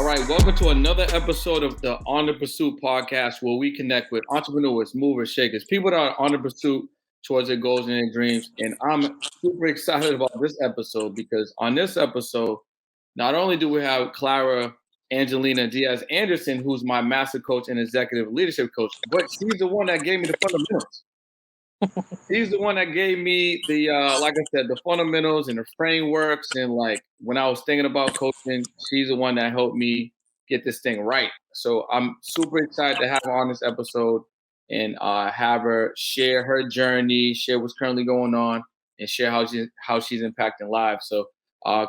right, welcome to another episode of the On the Pursuit podcast, where we connect with entrepreneurs, movers, shakers, people that are on the pursuit towards their goals and their dreams. And I'm super excited about this episode because on this episode, not only do we have Clara Angelina Diaz Anderson, who's my master coach and executive leadership coach, but she's the one that gave me the fundamentals. She's the one that gave me the, like I said, the fundamentals and the frameworks. And like when I was thinking about coaching, she's the one that helped me get this thing right. So I'm super excited to have her on this episode and have her share her journey, share what's currently going on, and share how she's impacting lives. So,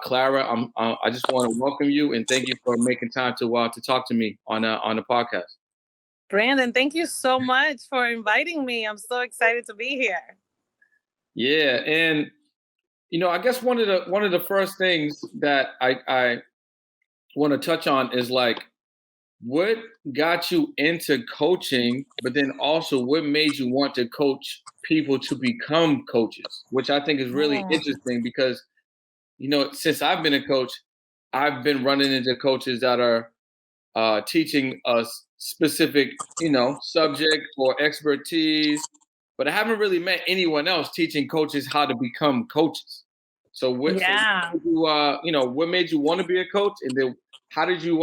Clara, I just want to welcome you and thank you for making time to talk to me on the podcast. Brandon, thank you so much for inviting me. I'm so excited to be here. Yeah, and I guess one of the first things that I want to touch on is like what got you into coaching, but then also what made you want to coach people to become coaches, which I think is really interesting because since I've been a coach, I've been running into coaches that are teaching us specific, subject or expertise, but I haven't really met anyone else teaching coaches how to become coaches. So what made you want to be a coach, and then how did you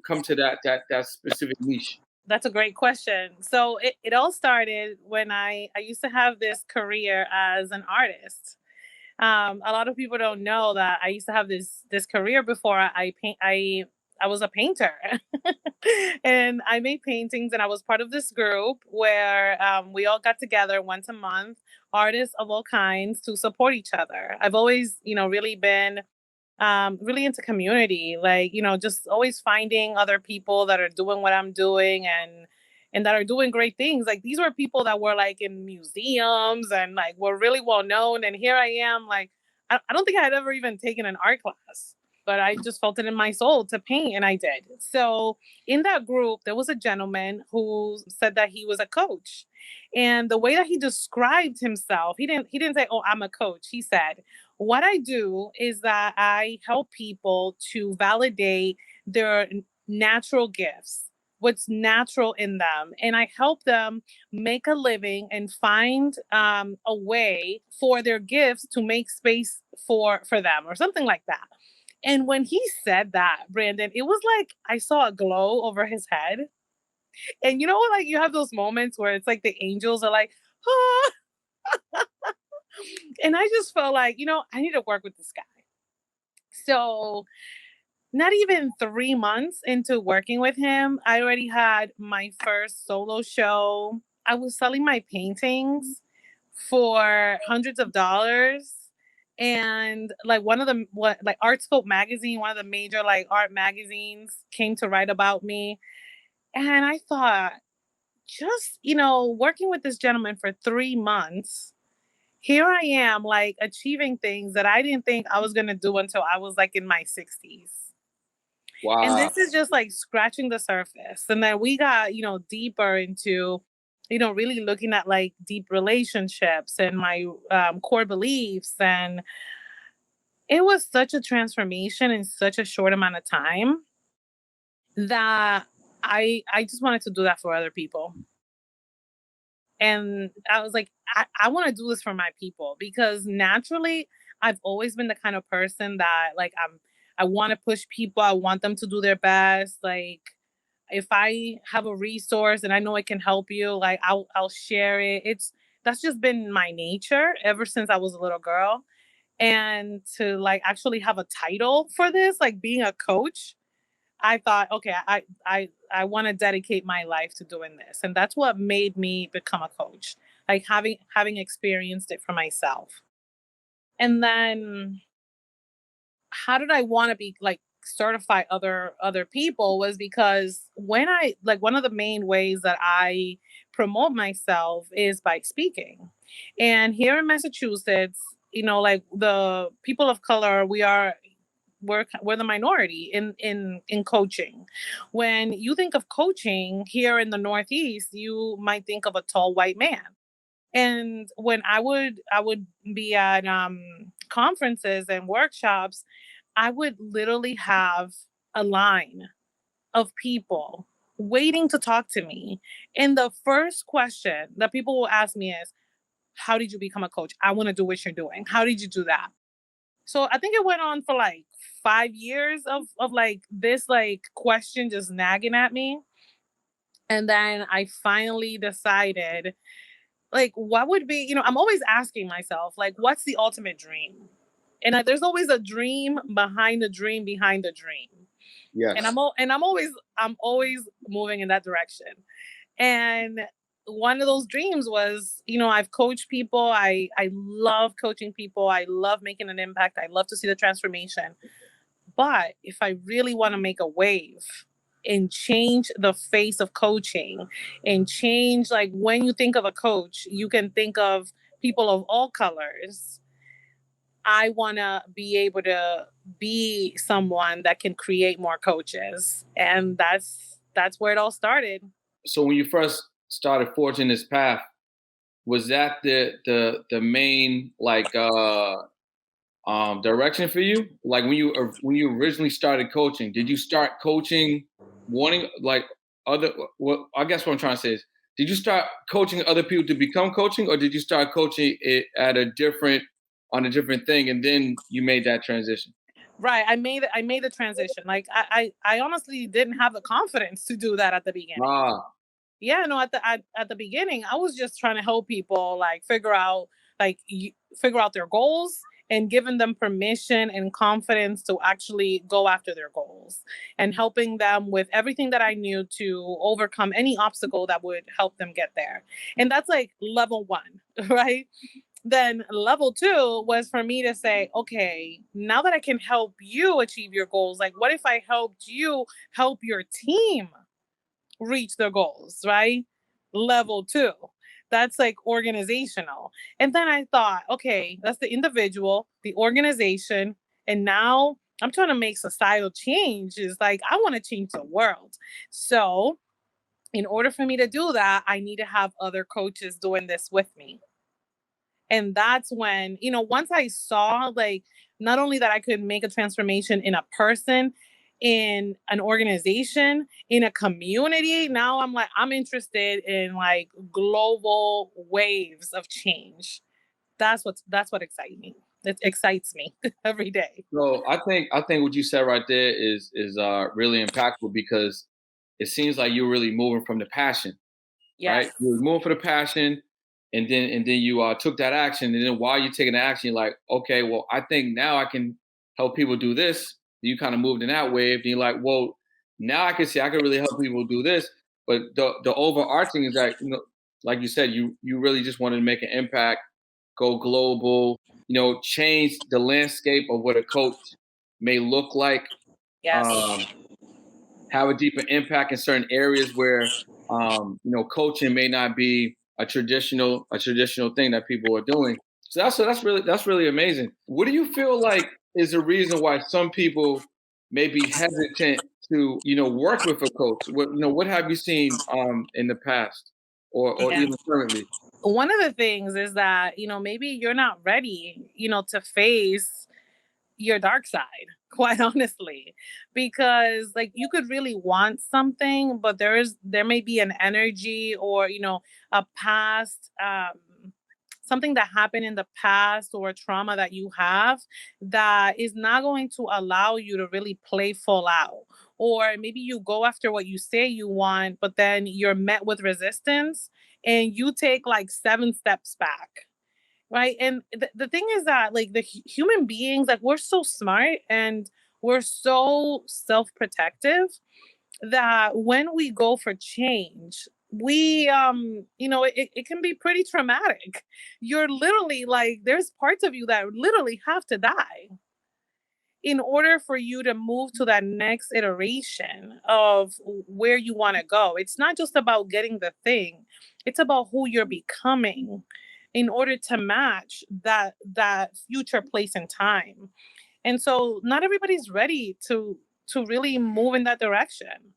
come to that specific niche? That's a great question. So it all started when I used to have this career as an artist. A lot of people don't know that I used to have this career before I was a painter and I made paintings, and I was part of this group where we all got together once a month, artists of all kinds, to support each other. I've always, really been really into community, like, just always finding other people that are doing what I'm doing and that are doing great things. Like these were people that were like in museums and like were really well known. And here I am, like, I don't think I had ever even taken an art class, but I just felt it in my soul to paint, and I did. So in that group, there was a gentleman who said that he was a coach. And the way that he described himself, he didn't say, "Oh, I'm a coach." He said, "What I do is that I help people to validate their natural gifts, what's natural in them, and I help them make a living and find a way for their gifts to make space for them," or something like that. And when he said that, Brandon, it was like I saw a glow over his head. And like you have those moments where it's like the angels are like, "Ah." And I just felt like, I need to work with this guy. So not even 3 months into working with him, I already had my first solo show. I was selling my paintings for hundreds of dollars. And like Artscope magazine, one of the major like art magazines, came to write about me. And I thought, just, working with this gentleman for 3 months, here I am like achieving things that I didn't think I was going to do until I was like in my 60s. Wow. And this is just like scratching the surface. And then we got, deeper into, really looking at like deep relationships and my core beliefs. And it was such a transformation in such a short amount of time that I just wanted to do that for other people. And I was like, I want to do this for my people, because naturally I've always been the kind of person that like I want to push people. I want them to do their best. Like if I have a resource and I know it can help you, like I'll share it. That's just been my nature ever since I was a little girl. And to like actually have a title for this, like being a coach, I thought, okay, I want to dedicate my life to doing this. And that's what made me become a coach, like having experienced it for myself. And then how did I want to be like certify other people was because when I like one of the main ways that I promote myself is by speaking. And here in Massachusetts, like the people of color, we're the minority in coaching. When you think of coaching here in the Northeast, you might think of a tall white man. And when I would be at conferences and workshops, I would literally have a line of people waiting to talk to me. And the first question that people will ask me is, how did you become a coach? I want to do what you're doing. How did you do that? So I think it went on for like 5 years of like this like question just nagging at me. And then I finally decided, like, what would be, I'm always asking myself, like, what's the ultimate dream? And there's always a dream behind the dream behind the dream. Yes. And I'm always moving in that direction. And one of those dreams was, I've coached people. I love coaching people. I love making an impact. I love to see the transformation. But if I really want to make a wave and change the face of coaching and change, like, when you think of a coach, you can think of people of all colors. I want to be able to be someone that can create more coaches. And that's where it all started. So when you first started forging this path, was that the main direction for you? Like when you originally started coaching, did you start coaching wanting like I guess what I'm trying to say is, did you start coaching other people to become coaching, or did you start coaching it on a different thing and then you made that transition? Right. I made the transition. Like I honestly didn't have the confidence to do that at the beginning. Yeah, no, at the beginning, I was just trying to help people like figure out their goals and giving them permission and confidence to actually go after their goals and helping them with everything that I knew to overcome any obstacle that would help them get there. And that's like level 1, right? Then level 2 was for me to say, okay, now that I can help you achieve your goals, like what if I helped you help your team reach their goals, right? Level 2. That's like organizational. And then I thought, okay, that's the individual, the organization. And now I'm trying to make societal change. Is like, I want to change the world. So in order for me to do that, I need to have other coaches doing this with me. And that's when, once I saw like, not only that I could make a transformation in a person, in an organization, in a community, now I'm like, I'm interested in like global waves of change. That's what excites me. It excites me every day. So I think what you said right there is really impactful, because it seems like you're really moving from the passion. Yes. Right? You're moving for the passion, and then you took that action, and then while you're taking the action, you're like, okay, well, I think now I can help people do this. You kind of moved in that wave, and you're like, well, now I can see I can really help people do this. But the overarching is that, like you said, you really just wanted to make an impact, go global, change the landscape of what a coach may look like. Yes. Have a deeper impact in certain areas where coaching may not be a traditional thing that people are doing. So that's really amazing. What do you feel like is the reason why some people may be hesitant to work with a coach? What have you seen in the past or even currently? One of the things is that maybe you're not ready to face your dark side, quite honestly, because like you could really want something, but there may be an energy or a past something that happened in the past or a trauma that you have that is not going to allow you to really play full out. Or maybe you go after what you say you want, but then you're met with resistance and you take like 7 steps back. Right. And the thing is that like the human beings, like we're so smart and we're so self-protective that when we go for change, we it can be pretty traumatic. You're literally like, there's parts of you that literally have to die in order for you to move to that next iteration of where you want to go. It's not just about getting the thing, it's about who you're becoming in order to match that future place and time. And so not everybody's ready to really move in that direction.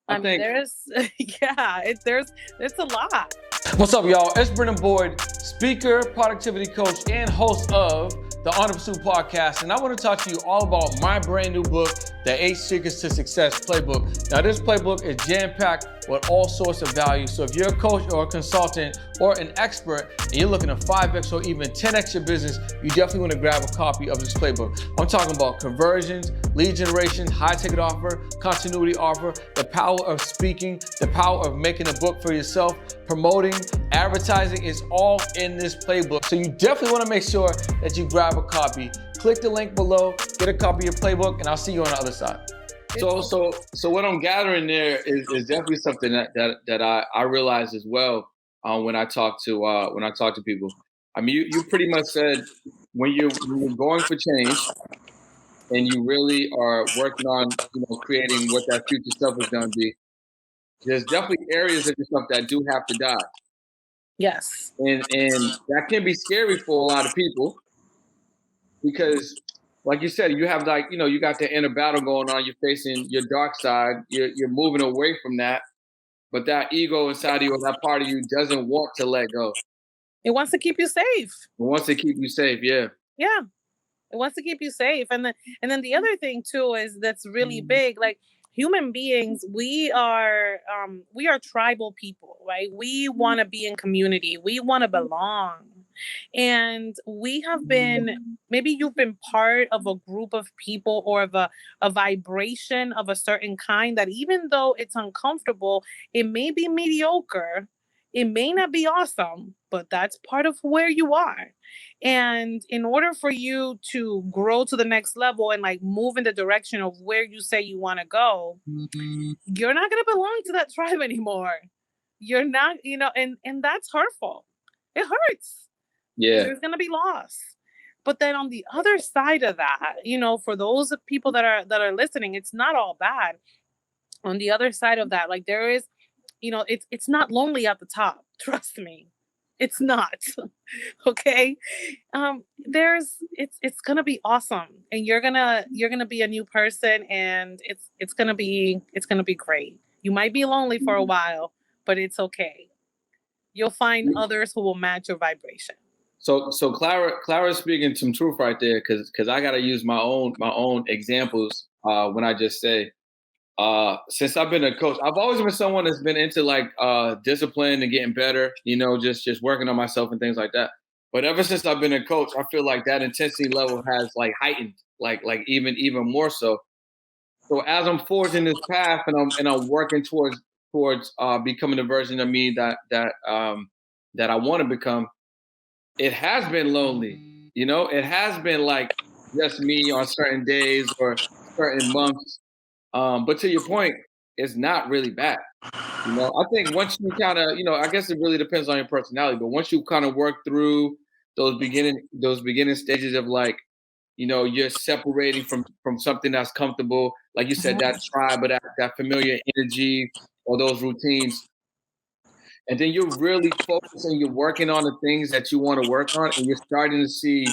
I mean, there's a lot. What's up, y'all? It's Brennan Boyd, speaker, productivity coach, and host of the On the Pursuit Podcast, and I want to talk to you all about my brand new book, The 8 Secrets to Success Playbook. Now, this playbook is jam-packed with all sorts of value. So if you're a coach or a consultant or an expert and you're looking to 5X or even 10X your business, you definitely want to grab a copy of this playbook. I'm talking about conversions, lead generation, high ticket offer, continuity offer, the power of speaking, the power of making a book for yourself, promoting, advertising is all in this playbook. So you definitely want to make sure that you grab a copy. Click the link below, get a copy of your playbook, and I'll see you on the other side. So what I'm gathering there is definitely something that I realize as well when I talk to people. I mean, you pretty much said when you're going for change and you really are working on creating what that future self is going to be. There's definitely areas of yourself that do have to die. Yes. And that can be scary for a lot of people because, like you said, you have you got the inner battle going on. You're facing your dark side. You're moving away from that. But that ego inside of you or that part of you doesn't want to let go. It wants to keep you safe. It wants to keep you safe, yeah. Yeah. It wants to keep you safe. And then the other thing too is that's really big, like human beings, we are tribal people, right? We want to be in community. We want to belong. And we have been, maybe you've been part of a group of people or of a vibration of a certain kind that even though it's uncomfortable, it may be mediocre. It may not be awesome, but that's part of where you are. And in order for you to grow to the next level and like move in the direction of where you say you want to go, you're not going to belong to that tribe anymore. You're not, and that's hurtful. It hurts. Yeah. There's going to be loss. But then on the other side of that, for those people that are listening, it's not all bad. On the other side of that, like there is, it's not lonely at the top. Trust me. It's not. Okay. It's going to be awesome. And you're going to be a new person and it's going to be great. You might be lonely for a while, but it's okay. You'll find others who will match your vibration. So Clara's speaking some truth right there. Cause I got to use my own examples, when I just say, since I've been a coach, I've always been someone that's been into like discipline and getting better, just working on myself and things like that. But ever since I've been a coach, I feel like that intensity level has like heightened, like even more so. So as I'm forging this path and I'm working towards becoming the version of me that I want to become, it has been lonely. It has been like just me on certain days or certain months. But to your point, it's not really bad. I think once you kind of, I guess it really depends on your personality, but once you kind of work through those beginning stages of like, you're separating from something that's comfortable, like you said, that tribe or that familiar energy or those routines. And then you're really focusing, you're working on the things that you want to work on, and you're starting to see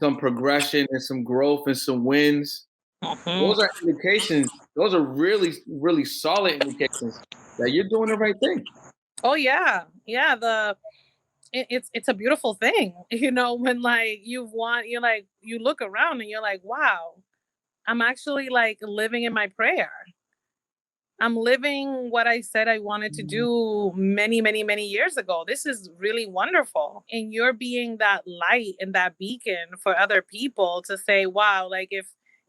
some progression and some growth and some wins. Those are indications. Those are really, really solid indications that you're doing the right thing. Oh yeah. Yeah. It's a beautiful thing, when like you look around and you're like, wow, I'm actually like living in my prayer. I'm living what I said I wanted to do many, many, many years ago. This is really wonderful. And you're being that light and that beacon for other people to say, wow, like if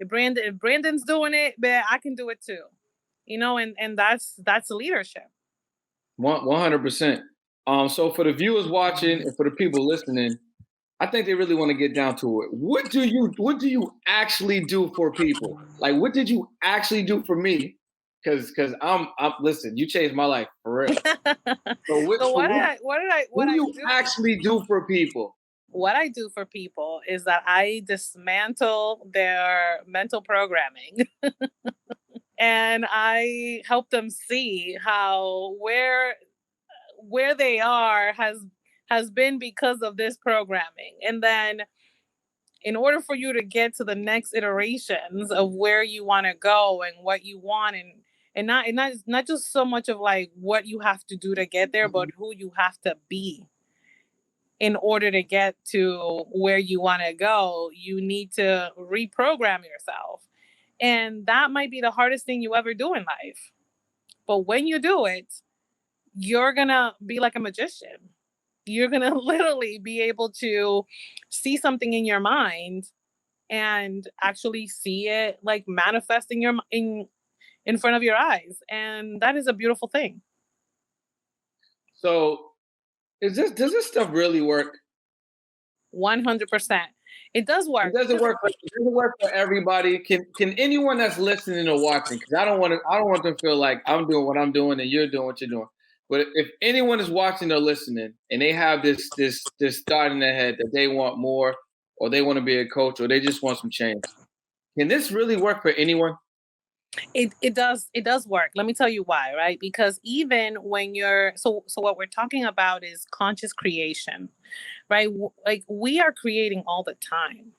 Brandon's doing it, but I can do it too. And that's leadership. 100%. So for the viewers watching and for the people listening, I think they really want to get down to it. What do you actually do for people? Like, what did you actually do for me? Because I'm listen, you changed my life for real. So what do you actually do for people? What I do for people is that I dismantle their mental programming. And I help them see how where they are has been because of this programming. And then in order for you to get to the next iterations of where you want to go and what you want and not just so much of like what you have to do to get there, but who you have to be. in order to get to where you want to go, you need to reprogram yourself. And that might be the hardest thing you ever do in life. But when you do it, you're going to be like a magician. You're going to literally be able to see something in your mind and actually see it like manifesting in front of your eyes. And that is a beautiful thing. So does this stuff really work? 100%. It does work. It doesn't work for everybody. Can anyone that's listening or watching, because I don't want them to feel like I'm doing what I'm doing and you're doing what you're doing. But if anyone is watching or listening and they have this thought in their head that they want more, or they want to be a coach, or they just want some change, can this really work for anyone? It does work. Let me tell you why, right? Because even when you're so what we're talking about is conscious creation, right? Like we are creating all the time.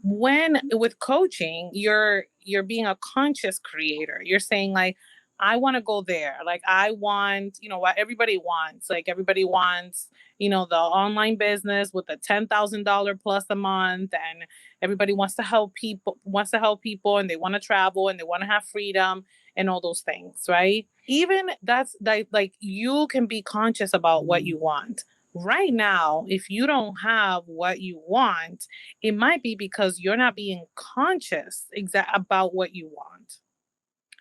When with coaching, you're being a conscious creator. You're saying like, I want to go there. Like I want, what everybody wants. Like everybody wants, the online business with the $10,000 plus a month, and everybody wants to help people, and they want to travel and they want to have freedom and all those things, right? Even that's like you can be conscious about what you want. Right now, if you don't have what you want, it might be because you're not being conscious about what you want.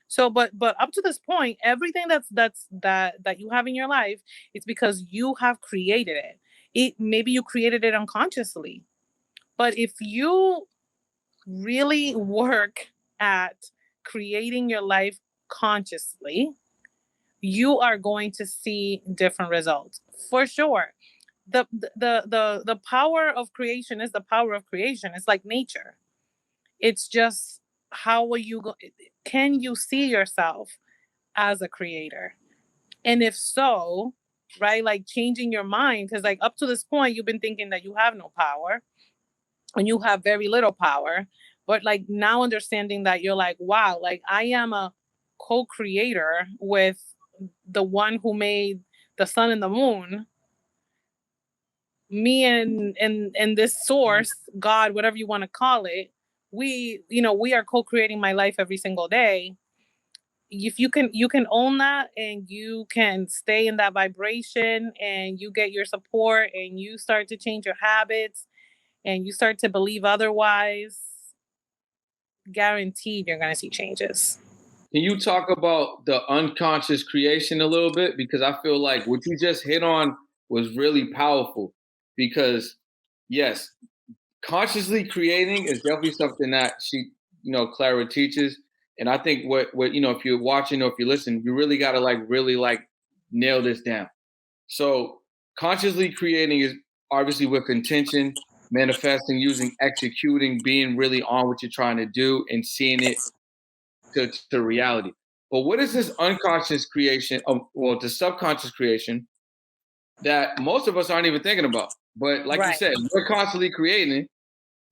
So, but up to this point, everything that you have in your life, it's because you have created it. Maybe you created it unconsciously, but if you really work at creating your life consciously, you are going to see different results for sure. The power of creation is the power of creation. It's like nature. It's just how will you go? Can you see yourself as a creator? And if so, right, like changing your mind, because like up to this point, you've been thinking that you have no power and you have very little power. But like now understanding that you're like, wow, like I am a co-creator with the one who made the sun and the moon. Me and this source, God, whatever you want to call it, we are co-creating my life every single day. If you can own that and you can stay in that vibration and you get your support and you start to change your habits and you start to believe otherwise, guaranteed you're going to see changes. Can you talk about the unconscious creation a little bit? Because I feel like what you just hit on was really powerful. Because yes, consciously creating is definitely something that Clara teaches. And I think what if you're watching or if you're listening, you really got to really nail this down. So consciously creating is obviously with intention, manifesting, using, executing, being really on what you're trying to do and seeing it to reality. But what is this unconscious creation, the subconscious creation that most of us aren't even thinking about? But like you said, we're constantly creating,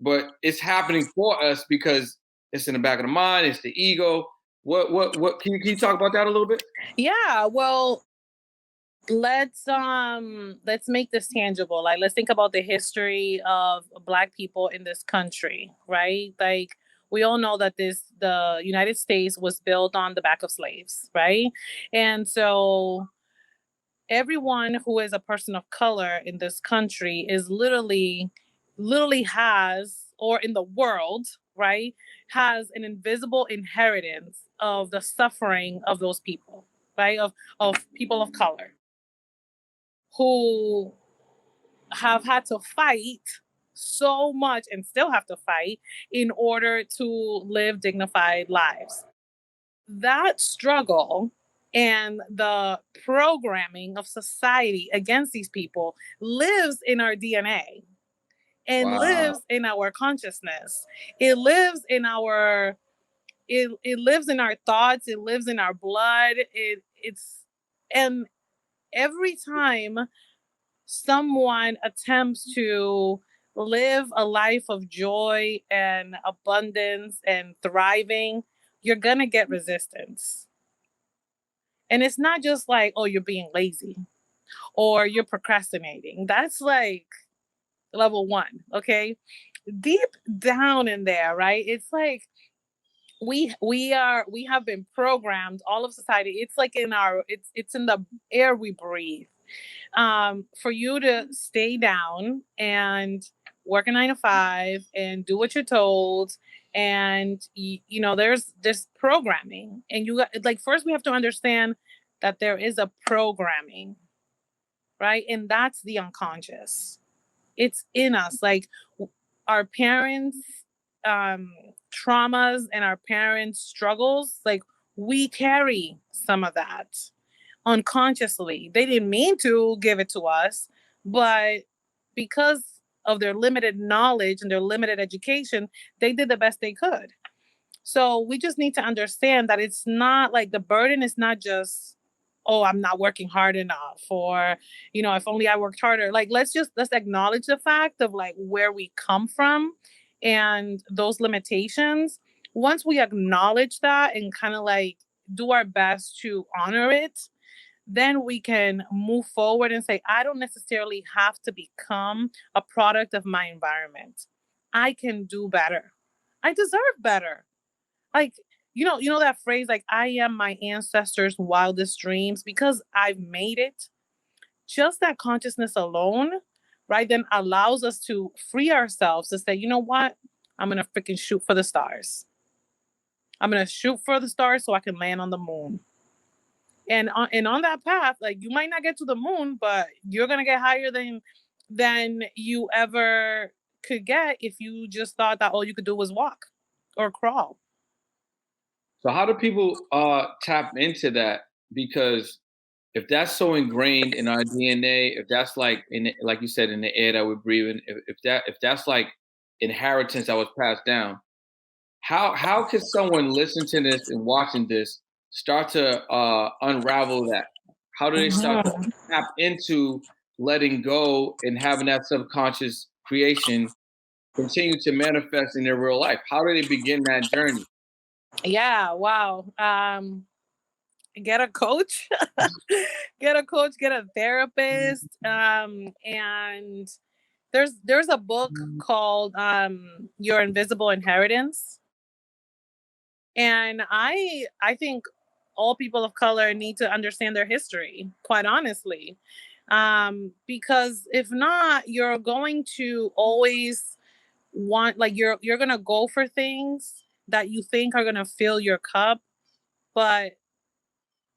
but it's happening for us because it's in the back of the mind, it's the ego. What can you talk about that a little bit? Yeah, well, let's make this tangible. Like let's think about the history of Black people in this country, right? Like we all know that the United States was built on the back of slaves, right? And so everyone who is a person of color in this country is literally has, or in the world, right, has an invisible inheritance of the suffering of those people, right? Of people of color who have had to fight so much and still have to fight in order to live dignified lives. That struggle and the programming of society against these people lives in our DNA and lives in our consciousness. It lives in our it lives in our thoughts, it lives in our blood. And every time someone attempts to live a life of joy and abundance and thriving, you're going to get resistance. And it's not just like, oh, you're being lazy. or you're procrastinating. That's like level one. Okay. Deep down in there, right? It's like we have been programmed, all of society. It's like in our it's in the air we breathe. For you to stay down and work a 9 to 5 and do what you're told, and there's this programming, and you got like, first we have to understand that there is a programming, right? And that's the unconscious. It's in us. Like our parents traumas and our parents struggles, like we carry some of that unconsciously. They didn't mean to give it to us, but because of their limited knowledge and their limited education, they did the best they could. So we just need to understand that it's not like the burden is not just, oh, I'm not working hard enough, or, if only I worked harder. Like, let's acknowledge the fact of like where we come from and those limitations. Once we acknowledge that and kind of like do our best to honor it, then we can move forward and say, I don't necessarily have to become a product of my environment. I can do better. I deserve better. Like, that phrase, like, I am my ancestors' wildest dreams because I've made it. Just that consciousness alone, right, then allows us to free ourselves to say, you know what? I'm going to freaking shoot for the stars. I'm going to shoot for the stars so I can land on the moon. And on that path, like, you might not get to the moon, but you're going to get higher than you ever could get if you just thought that all you could do was walk or crawl. So how do people tap into that? Because if that's so ingrained in our DNA, if that's like like you said, in the air that we're breathing, if that's like inheritance that was passed down, how can someone listen to this and watching this start to unravel that? How do they start to tap into letting go and having that subconscious creation continue to manifest in their real life? How do they begin that journey? Yeah, wow. Get a coach, get a therapist. And there's a book called Your Invisible Inheritance. And I think all people of color need to understand their history, quite honestly. Because if not, you're going to always want, like, you're gonna go for things that you think are gonna fill your cup, but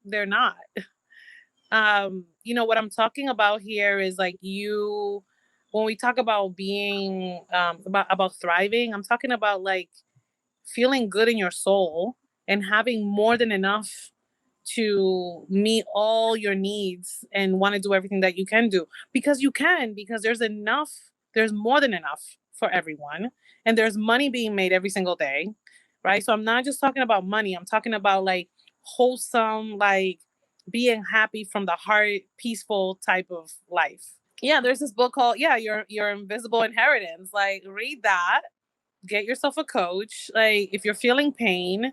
they're not. What I'm talking about here is like, when we talk about being about thriving, I'm talking about like feeling good in your soul and having more than enough to meet all your needs and want to do everything that you can do, because you can, because there's more than enough for everyone, and there's money being made every single day, right? So I'm not just talking about money, I'm talking about like wholesome, like being happy from the heart, peaceful type of life. Yeah, there's this book called Your Invisible Inheritance. Like, read that, get yourself a coach. Like, if you're feeling pain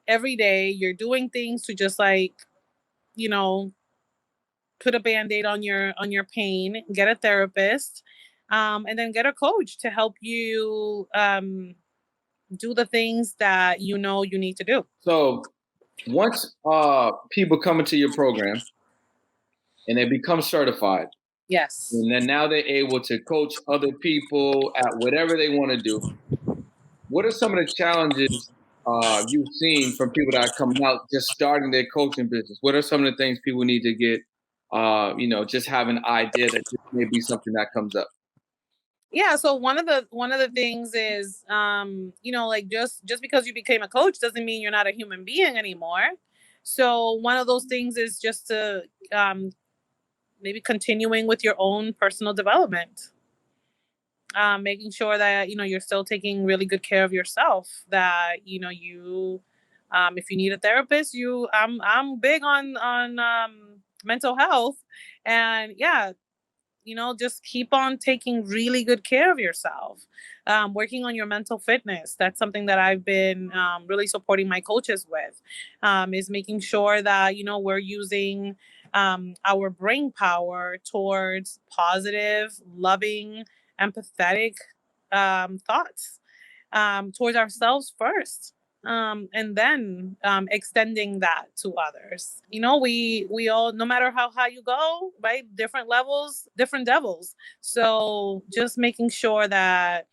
every day, you're doing things to just like, put a band-aid on your pain, get a therapist, and then get a coach to help you do the things that you need to do. So once people come into your program and they become certified, Yes. and then now they're able to coach other people at whatever they want to do, what are some of the challenges you've seen from people that are coming out just starting their coaching business? What are some of the things people need to get, just have an idea that this may be something that comes up? Yeah, so one of the things is, like, just because you became a coach doesn't mean you're not a human being anymore. So one of those things is just to maybe continuing with your own personal development, making sure that you're still taking really good care of yourself. That you, if you need a therapist, I'm big on mental health, and yeah, just keep on taking really good care of yourself. Working on your mental fitness. That's something that I've been really supporting my coaches with, is making sure that, we're using our brain power towards positive, loving, empathetic thoughts towards ourselves first. And then extending that to others. You know, we all, no matter how high you go, right? Different levels, different devils. So just making sure that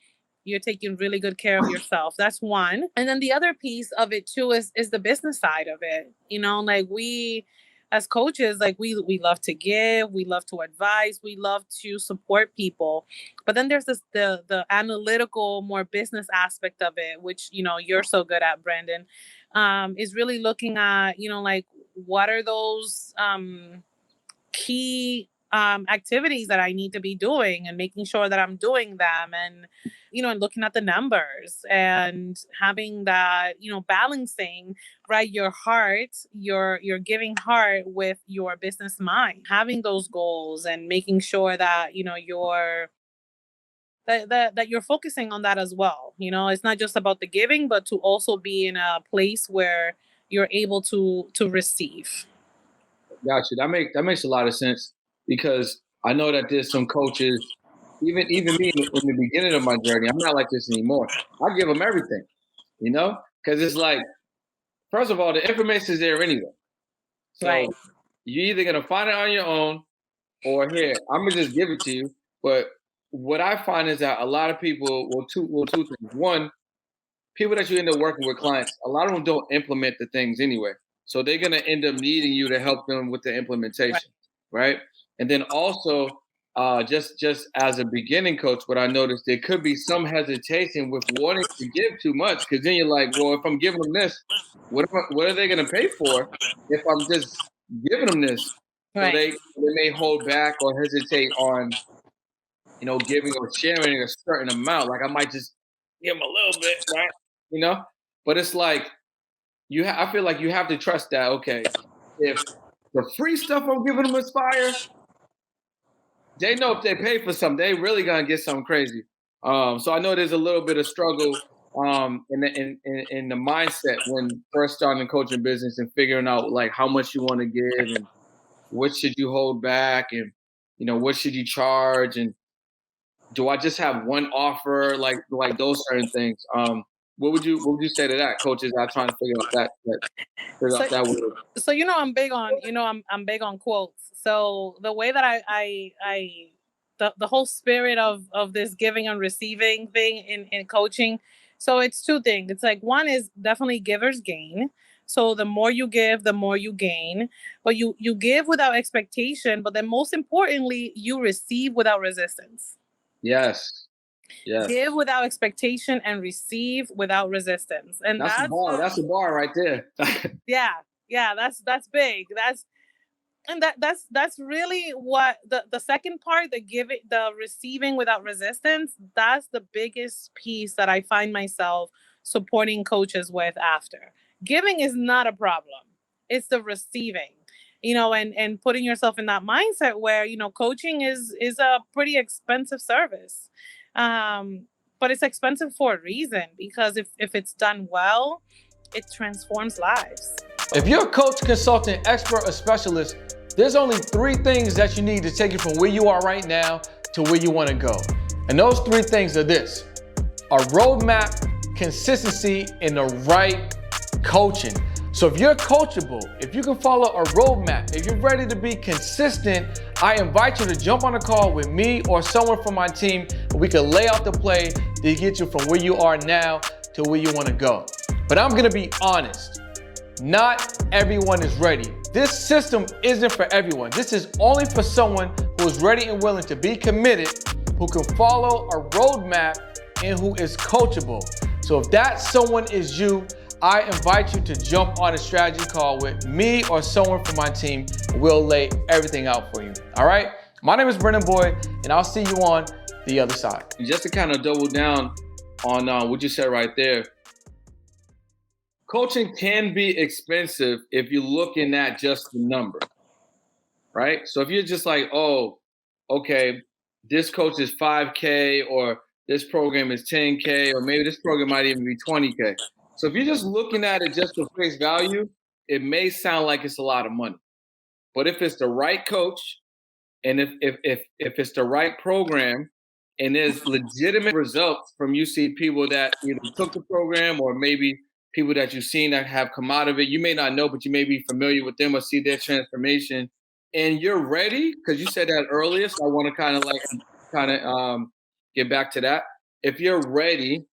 you're taking really good care of yourself. That's one. And then the other piece of it too is the business side of it. You know, like we as coaches, like we love to give, we love to advise, we love to support people. But then there's the analytical, more business aspect of it, which, you know, you're so good at, Brandon, is really looking at, you know, like what are those key activities that I need to be doing and making sure that I'm doing them, and, you know, and looking at the numbers and having that, you know, balancing, right, your heart, your giving heart with your business mind, having those goals and making sure that, you know, that you're focusing on that as well. You know, it's not just about the giving, but to also be in a place where you're able to receive. Gotcha. That makes a lot of sense, because I know that there's some coaches, even me in the beginning of my journey. I'm not like this anymore. I give them everything, you know, because it's like, first of all, the information is there anyway. So Right. you're either gonna find it on your own, or here, I'm gonna just give it to you. But what I find is that a lot of people will two things. One, people that you end up working with, clients, a lot of them don't implement the things anyway. So they're gonna end up needing you to help them with the implementation, right? And then also, just as a beginning coach, what I noticed, there could be some hesitation with wanting to give too much, because then you're like, well, if I'm giving them this, what are they gonna pay for if I'm just giving them this? So Right. they may hold back or hesitate on, you know, giving or sharing a certain amount. Like I might just give them a little bit, right? You know, but it's like I feel like you have to trust that. Okay, if the free stuff I'm giving them is fire, they know if they pay for something, they really gonna get something crazy. So I know there's a little bit of struggle in the mindset when first starting coaching business and figuring out like how much you want to give and what should you hold back, and you know, what should you charge, and do I just have one offer, like those certain things. What would you say to that, coaches are trying to figure out figure So out that word? so you know, I'm big on, you know, I'm big on quotes. So the way that I the whole spirit of this giving and receiving thing in coaching, so it's two things. It's like, one is definitely givers gain. So the more you give, the more you gain. But you give without expectation, but then most importantly, you receive without resistance. Yes, yes. Give without expectation and receive without resistance. And That's a that's bar. That's a bar right there. yeah, yeah, that's big. That's really what the second part, the giving, the receiving without resistance, that's the biggest piece that I find myself supporting coaches with after. Giving is not a problem. It's the receiving. You know, and putting yourself in that mindset where, you know, coaching is a pretty expensive service. But it's expensive for a reason, because if it's done well, it transforms lives. If you're a coach, consultant, expert, or specialist, there's only 3 things that you need to take you from where you are right now to where you want to go. And those 3 things are this: a roadmap, consistency, and the right coaching. So if you're coachable, if you can follow a roadmap, if you're ready to be consistent, I invite you to jump on a call with me or someone from my team, and we can lay out the play to get you from where you are now to where you want to go. But I'm going to be honest. Not everyone is ready. This system isn't for everyone. This is only for someone who is ready and willing to be committed, who can follow a roadmap, and who is coachable. So if that someone is you, I invite you to jump on a strategy call with me or someone from my team. We'll lay everything out for you. All right? My name is Brendan Boyd, and I'll see you on the other side. Just to kind of double down on what you said right there, coaching can be expensive if you're looking at just the number, right? So if you're just like, oh, okay, this coach is $5K, or this program is $10K, or maybe this program might even be $20K. So if you're just looking at it just for face value, it may sound like it's a lot of money. But if it's the right coach, and if it's the right program, and there's legitimate results from you see people that either took the program or maybe people that you've seen that have come out of it, you may not know, but you may be familiar with them or see their transformation, and you're ready because you said that earlier. So I want to kind of get back to that. If you're ready,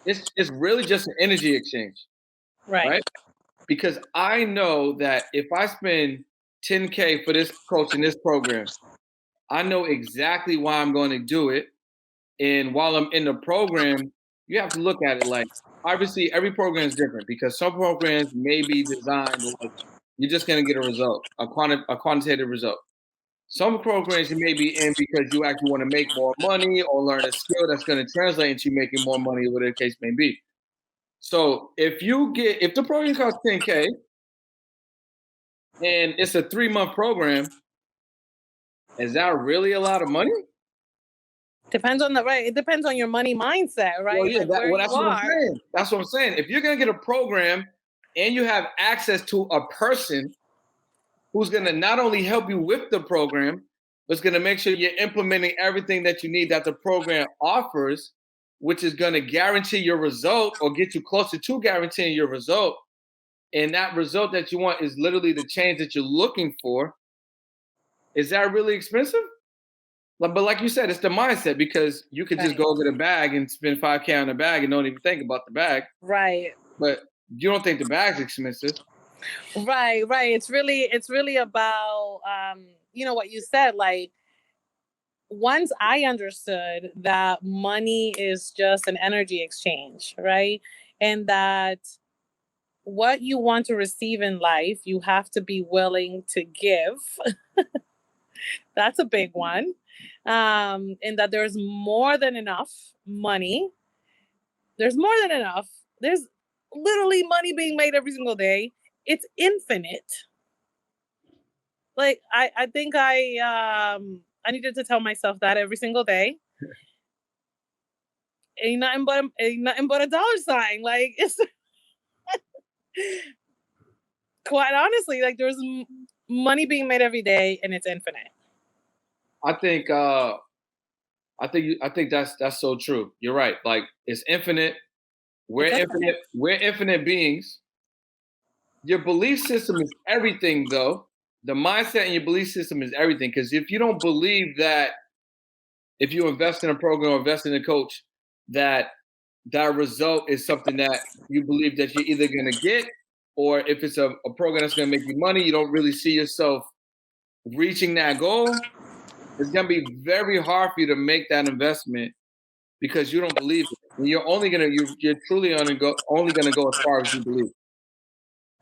it's really just an energy exchange, right? Because I know that if I spend $10K for this coach in this program, I know exactly why I'm going to do it. And while I'm in the program, you have to look at it like, obviously every program is different because some programs may be designed like you're just going to get a result, a quantitative result. Some programs you may be in because you actually want to make more money or learn a skill that's going to translate into making more money, whatever the case may be. So if the program costs $10K and it's a 3-month program, is that really a lot of money? Depends on it depends on your money mindset, right? Well, yeah, that's what I'm saying. That's what I'm saying. If you're gonna get a program and you have access to a person who's gonna not only help you with the program, but it's gonna make sure you're implementing everything that you need that the program offers, which is gonna guarantee your result or get you closer to guaranteeing your result. And that result that you want is literally the change that you're looking for. Is that really expensive? But like you said, it's the mindset because you could just go get a bag and spend $5K on a bag and don't even think about the bag. Right. But you don't think the bag's expensive. Right. It's really about what you said. Like, once I understood that money is just an energy exchange, right? And that what you want to receive in life, you have to be willing to give. That's a big one. And that there's more than enough money. There's more than enough. There's literally money being made every single day. It's infinite. Like I think I needed to tell myself that every single day. Ain't nothing but a dollar sign. Like, it's quite honestly, like, there's money being made every day and it's infinite. I think that's so true. You're right. Like, it's infinite. We're infinite beings. Your belief system is everything, though. The mindset and your belief system is everything. Because if you don't believe that, if you invest in a program or invest in a coach, that result is something that you believe that you're either going to get, or if it's a program that's going to make you money, you don't really see yourself reaching that goal. It's going to be very hard for you to make that investment because you don't believe it. And you're truly only going to go as far as you believe.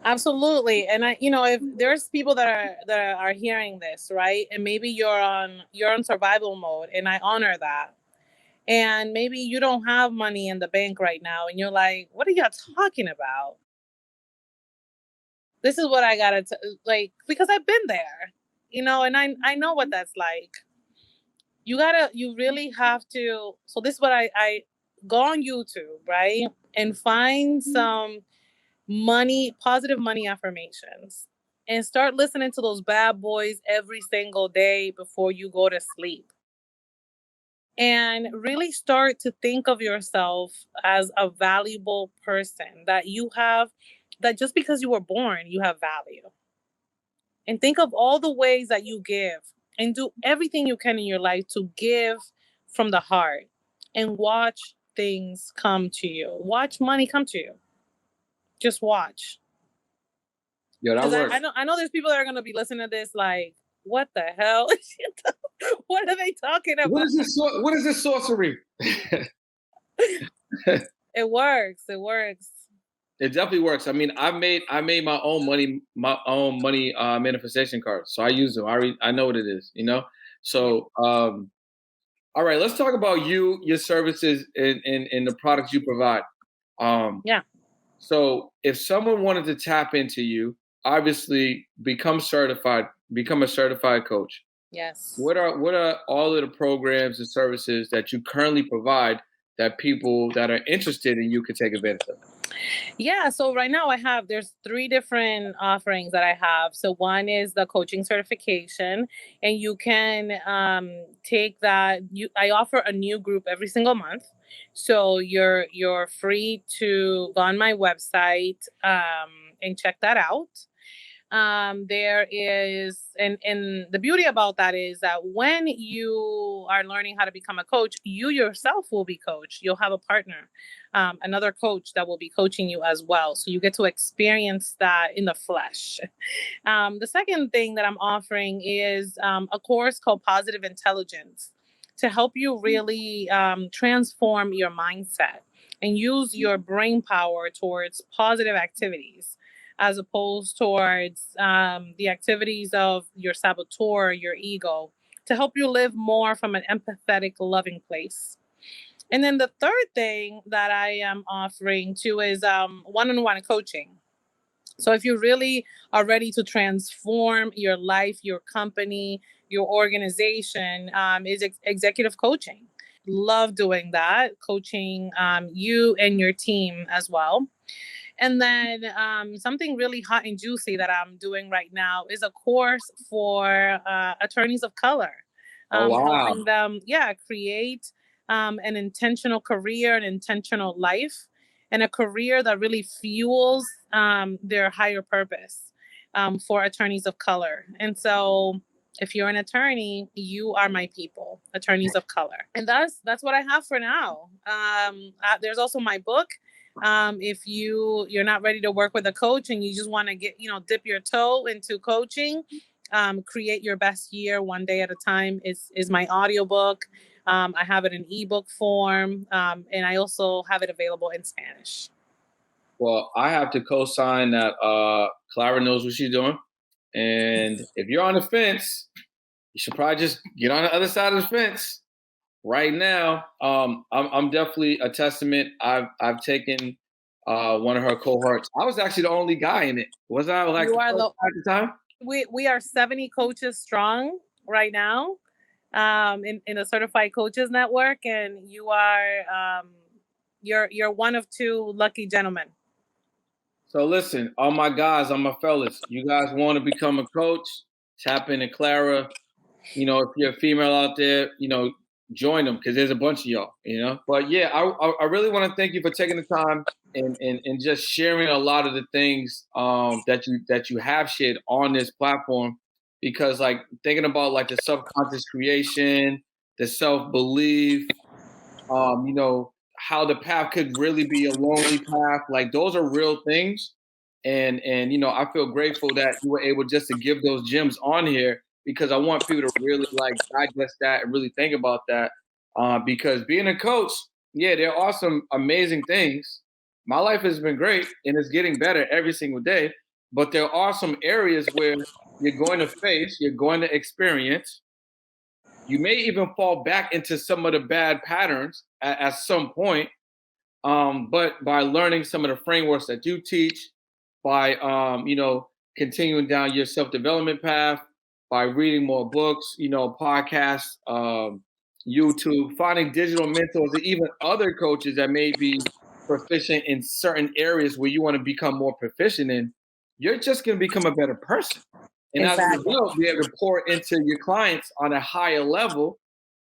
Absolutely. And if there's people that are hearing this, right? And maybe you're on survival mode, and I honor that. And maybe you don't have money in the bank right now, and you're like, what are y'all talking about? This is what I gotta because I've been there, and I know what that's like. You really have to. So this is what I go on YouTube, right? And find some positive money affirmations, and start listening to those bad boys every single day before you go to sleep. And really start to think of yourself as a valuable person, that just because you were born, you have value. And think of all the ways that you give, and do everything you can in your life to give from the heart, and watch things come to you. Watch money come to you. Just watch. Yeah, that works. I know there's people that are going to be listening to this like, what the hell? What are they talking about? What is this sorcery? It works. It definitely works. I mean, I made my own money manifestation cards. So I use them. I know what it is, So all right, let's talk about your services and the products you provide. Yeah. So if someone wanted to tap into you, obviously become a certified coach. Yes. What are all of the programs and services that you currently provide that people that are interested in you could take advantage of? Yeah, so right now there's 3 different offerings that I have. So one is the coaching certification, and you can take that. I offer a new group every single month. So you're free to go on my website and check that out. There is, and the beauty about that is that when you are learning how to become a coach, you yourself will be coached. You'll have a partner, another coach that will be coaching you as well. So you get to experience that in the flesh. The second thing that I'm offering is a course called Positive Intelligence to help you really transform your mindset and use your brain power towards positive activities, as opposed towards the activities of your saboteur, your ego, to help you live more from an empathetic, loving place. And then the third thing that I am offering too is one-on-one coaching. So if you really are ready to transform your life, your company, your organization, is executive coaching. Love doing that, coaching you and your team as well. And then something really hot and juicy that I'm doing right now is a course for attorneys of color. Oh, wow. Helping them, create an intentional career, an intentional life, and a career that really fuels their higher purpose for attorneys of color. And so if you're an attorney, you are my people, attorneys of color. And that's what I have for now. There's also my book. If you're not ready to work with a coach and you just want to dip your toe into coaching, create your best year one day at a time is my audiobook. I have it in ebook form, and I also have it available in Spanish. Well, I have to co-sign that Clara knows what she's doing. And if you're on the fence, you should probably just get on the other side of the fence right now. I'm definitely a testament. I've taken one of her cohorts. I was actually the only guy in it. Was I like you are at the time? We are 70 coaches strong right now in the Certified Coaches Network, and you are you're one of 2 lucky gentlemen. So listen, all my guys, all my fellas, you guys want to become a coach, tap into Clara. If you're a female out there, join them, because there's a bunch of y'all, But yeah, I really want to thank you for taking the time and just sharing a lot of the things that you have shared on this platform, because like thinking about like the subconscious creation, the self-belief, how the path could really be a lonely path. Like those are real things. And I feel grateful that you were able just to give those gems on here, because I want people to really like digest that and really think about that. Because being a coach, there are some amazing things. My life has been great and it's getting better every single day. But there are some areas where you're going to face, you're going to experience. You may even fall back into some of the bad patterns at some point. But by learning some of the frameworks that you teach, by continuing down your self-development path, by reading more books, podcasts, YouTube, finding digital mentors, and even other coaches that may be proficient in certain areas where you want to become more proficient in, you're just going to become a better person. And as a result, be able to pour into your clients on a higher level,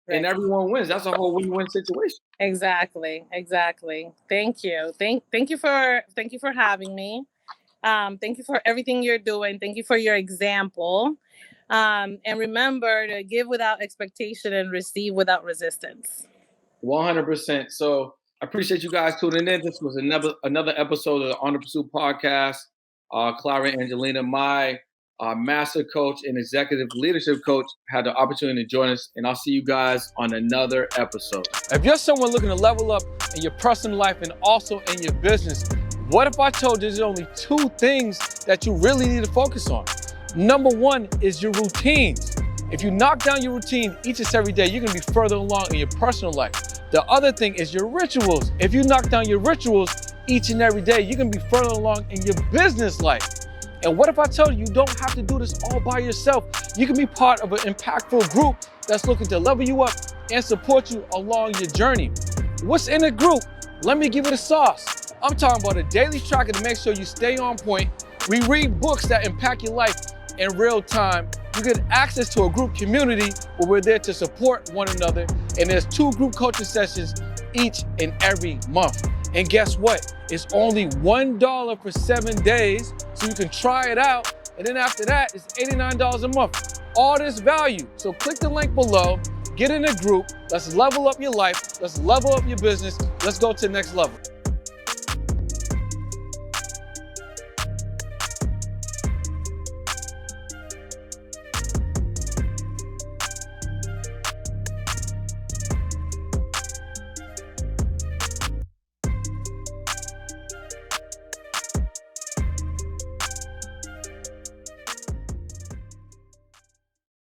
and everyone wins. That's a whole win-win situation. Exactly. Thank you. Thank you for having me. Thank you for everything you're doing. Thank you for your example. And remember to give without expectation and receive without resistance. 100%. So I appreciate you guys tuning in. This was another episode of the On the Pursuit podcast. Clara Angelina, my master coach and executive leadership coach, had the opportunity to join us, and I'll see you guys on another episode. If you're someone looking to level up in your personal life and also in your business, what if I told you there's only 2 things that you really need to focus on? Number 1 is your routines. If you knock down your routine each and every day, you're gonna be further along in your personal life. The other thing is your rituals. If you knock down your rituals each and every day, you're gonna be further along in your business life. And what if I told you don't have to do this all by yourself? You can be part of an impactful group that's looking to level you up and support you along your journey. What's in the group? Let me give it a sauce. I'm talking about a daily tracker to make sure you stay on point. We read books that impact your life in real time. You get access to a group community where we're there to support one another. And there's 2 group coaching sessions each and every month. And guess what? It's only $1 for 7 days, so you can try it out. And then after that, it's $89 a month. All this value. So click the link below, get in a group. Let's level up your life. Let's level up your business. Let's go to the next level.